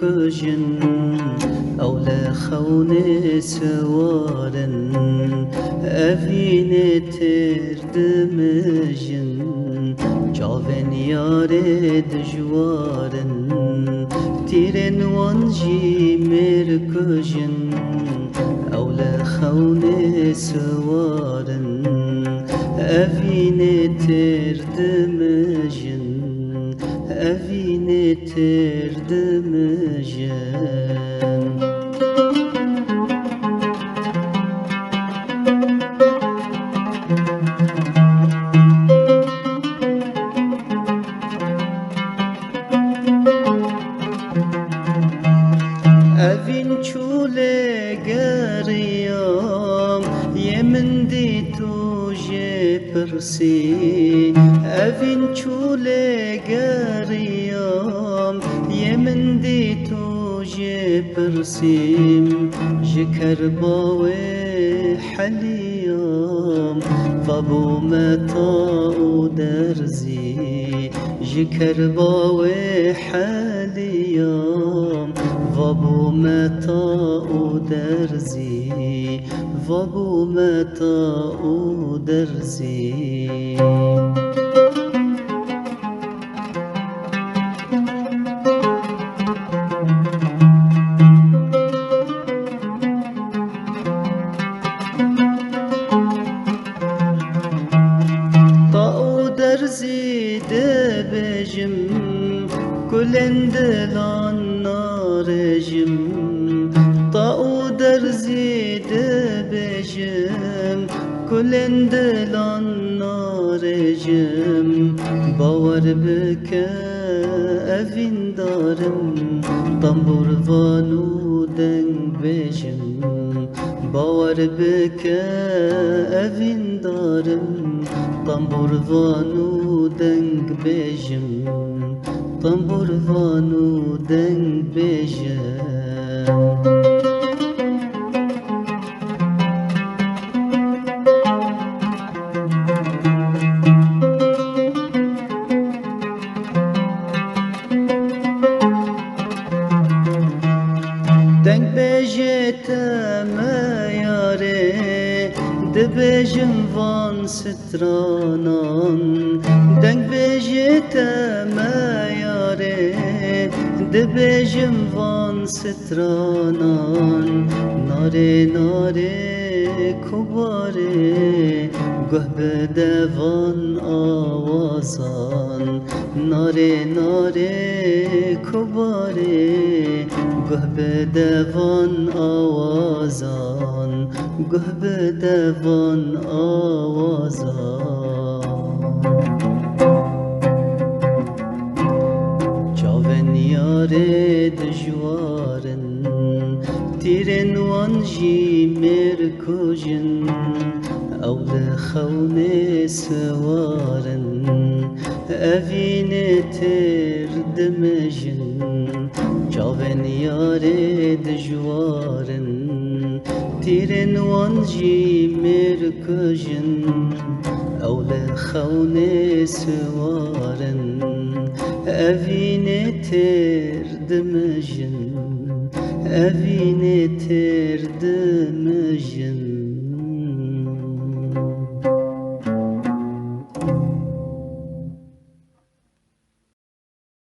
مركجن أو لخون سوارن أفين تردمجن جاوين يارد جوارن تيرن وانجي مركجن أو لخون سوارن أفين تردمجن أفين تردمجن أفين چوله گريام يمن دي توجه پرسي أفين چوله گريام يمن دي توجه پرسيم جكر باوي حليام فابو متاء درزي جكر باوي حليام وابو متاء درزي وابو متاء درزي طاء درزي دبجم كلند نارجم طاء درزي دبجم كلند نارجم باور بك أفين دارم طنبور فانو دنگ بجم باور بك أفين دارم طنبور فانو دنگ بجم طنبور فانو دنگ بجم دنگ بجت ما ياري دبجم وان سترانان دنگ بجت ما ياري دبجم وان سترانان ناري ناري كباري گه بدوان آوازان ناري ناري كباري گه بدوان آوازان گه بدوان آوازان چاون یاره دجوارن تیرن وانجی مرکوجن او لخون سوارن أفين تردمجن جاوين يارد جوارن تيرن وانجي مركجن أو لخون سوارن أفين تردمجن أفين تردمجن